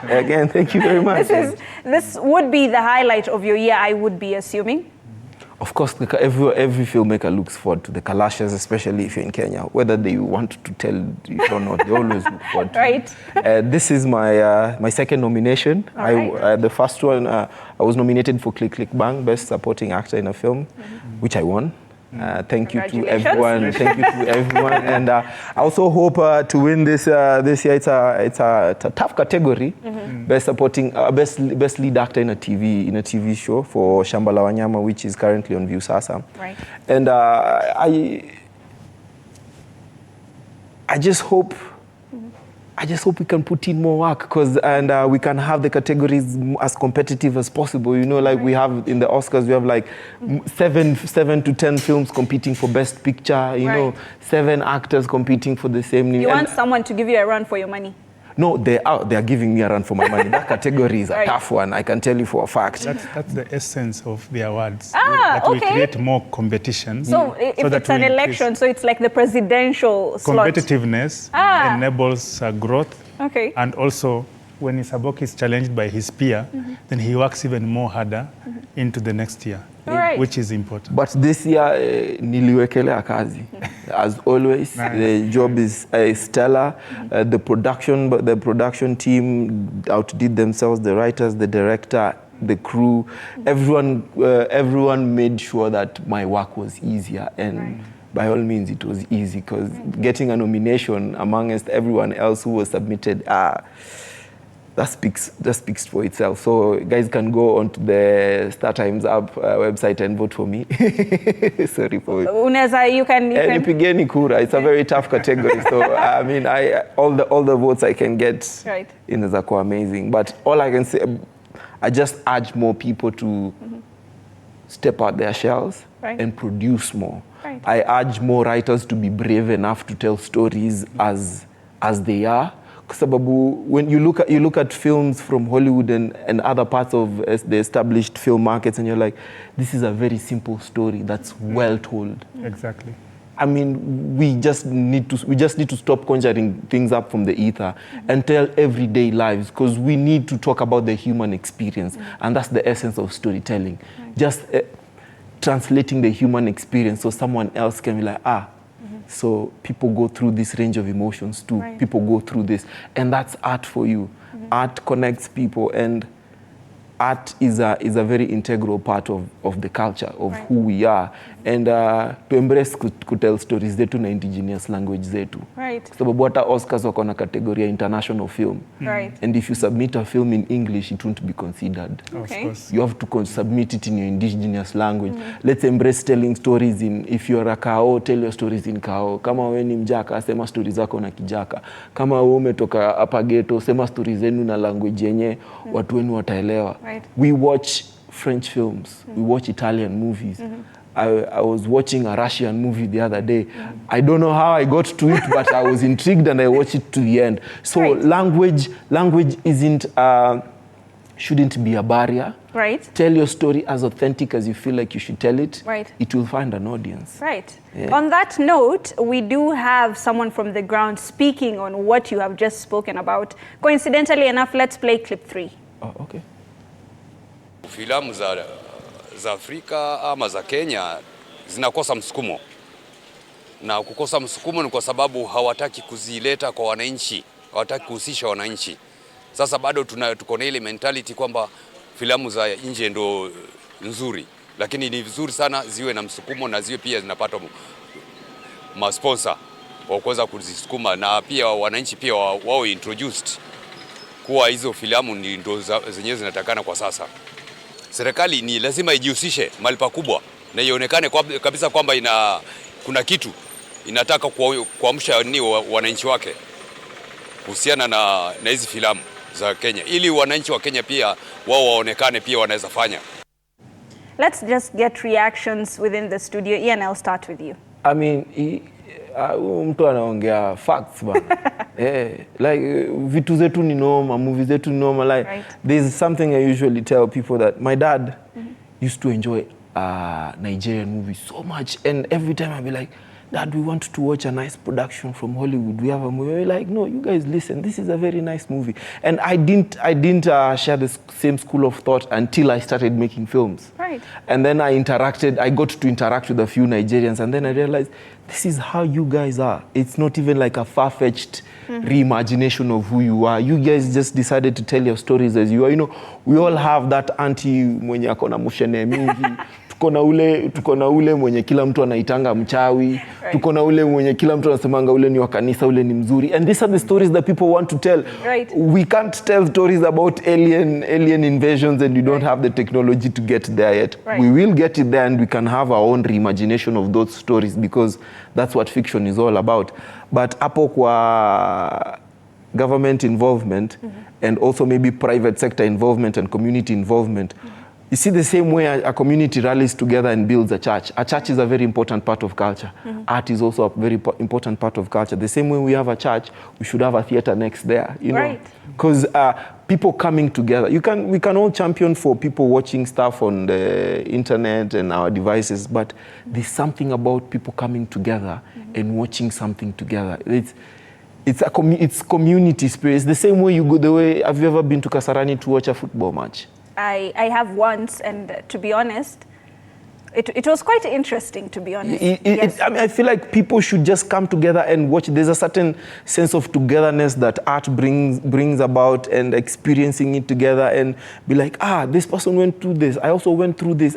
Again, thank you very much. This would be the highlight of your year, I would be assuming. Of course, every filmmaker looks forward to the Kalashes, especially if you're in Kenya. Whether they want to tell you or not, they always look forward to Right. This is my second nomination. Right. The first one, I was nominated for Click Click Bang, Best Supporting Actor in a Film, which I won. Thank you to everyone. Thank you to everyone. And I also hope to win this year. It's a tough category. Best supporting, best lead actor in a TV show for Shamba la Wanyama, which is currently on View Sasa. Right. And I just hope we can put in more work, and we can have the categories as competitive as possible. You know, like we have in the Oscars, we have like 7 to 10 films competing for Best Picture. You know, 7 actors competing for the same. You want someone to give you a run for your money? No, they are giving me a run for my money. That category is a tough one, I can tell you for a fact. That's the essence of the awards. We create more competition. So if it's an election, so it's like the presidential slot. Competitiveness enables growth. Okay. And also, when Isaboke is challenged by his peer, then he works even more harder into the next year, which is important. But this year, niliwekelea kazi. As always, the job is stellar. The production team outdid themselves, the writers, the director, the crew. Everyone made sure that my work was easier. And by all means, it was easy, because getting a nomination amongst everyone else who was submitted, that speaks for itself. So guys can go onto the StarTimes app website and vote for me. Sorry for it. You can. Nipigeni kura. It's a very tough category. So I mean, all the votes I can get inaweza kuwa amazing. But all I can say, I just urge more people to step out their shells and produce more. I urge more writers to be brave enough to tell stories as they are. Sababu, when you look at films from Hollywood and other parts of the established film markets, and you're like, this is a very simple story that's well told. Exactly. I mean, we just need to stop conjuring things up from the ether and tell everyday lives, because we need to talk about the human experience, and that's the essence of storytelling. Just translating the human experience so someone else can be like, so people go through this range of emotions too. People go through this. And that's art for you. Art connects people, and art is a very integral part of the culture, of who we are. And to embrace kutell stories zetu na indigenous language zetu. Sababu hata Oscars wako na category ya international film. And if you submit a film in English, it won't be considered. Of course. You have to submit it in your indigenous language. Let's embrace telling stories if you're a Kao, tell your stories in Kao. Kama wewe ni Mjaka, sema stories zako na Kijaka. Kama wewe umetoka hapa ghetto, sema stories zenu na language yenye watu wenu wataelewa. We watch French films. We watch Italian movies. I was watching a Russian movie the other day. I don't know how I got to it, but I was intrigued and I watched it to the end. So language shouldn't be a barrier. Tell your story as authentic as you feel like you should tell it. It will find an audience. On that note, we do have someone from the ground speaking on what you have just spoken about. Coincidentally enough, let's play clip 3. Oh, okay. Filamu za Afrika ama za Kenya zinakosa msukumo, na kukosa msukumo ni kwa sababu hawataki kuzileta kwa wananchi, hawataki kuhusisha wananchi. Sasa bado tuko na ile mentality kwamba filamu za nje ndo nzuri, lakini ni vizuri sana ziwe na msukumo na ziwe pia zinapata masponsor wa kuweza kuzisukuma, na pia wananchi pia wao introduced kuwa hizo filamu ndo zenyewe zinatakana kwa sasa. Serikali ni lazima ijihusishe mahali pakubwa na ionekane kabisa kwamba kuna kitu inataka kuamsha wananchi wake kuhusiana na hizi filamu za Kenya, ili wananchi wa Kenya pia wao waonekane pia wanaweza fanya. Let's just get reactions within the studio. Ian, I'll start with you. I mean, mtu anaongea facts bana. Like vitu zetu ni noma, movies zetu ni noma. Like there's something I usually tell people, that my dad used to enjoy Nigerian movies so much, and every time I'd be like, Dad, we want to watch a nice production from Hollywood. We have a movie. We're like, no, you guys listen. This is a very nice movie. And I didn't share the same school of thought until I started making films. Right. And then I got to interact with a few Nigerians, and then I realized this is how you guys are. It's not even like a far-fetched reimagination of who you are. You guys just decided to tell your stories as you are. You know, we all have that auntie mwenye akona mushene mingi. Tuko na ule mwenye kila mtu anaitanga mchawi. Tuko na ule mwenye kila mtu anasemanga ule ni wa kanisa, ule ni mzuri. And these are the stories that people want to tell. Right. We can't tell stories about alien invasions and you don't have the technology to get there yet. Right. We will get it there, and we can have our own reimagination of those stories, because that's what fiction is all about. But hapo kwa government involvement and also maybe private sector involvement and community involvement, you see, the same way a community rallies together and builds a church. A church is a very important part of culture. Art is also a very important part of culture. The same way we have a church, we should have a theater next there, you know. Because people coming together. We can all champion for people watching stuff on the internet and our devices, but there's something about people coming together and watching something together. It's community spirit. It's the same way have you ever been to Kasarani to watch a football match? I have once, and to be honest, it was quite interesting, to be honest. Yes. I mean, I feel like people should just come together and watch. There's a certain sense of togetherness that art brings about, and experiencing it together and be like, this person went through this. I also went through this.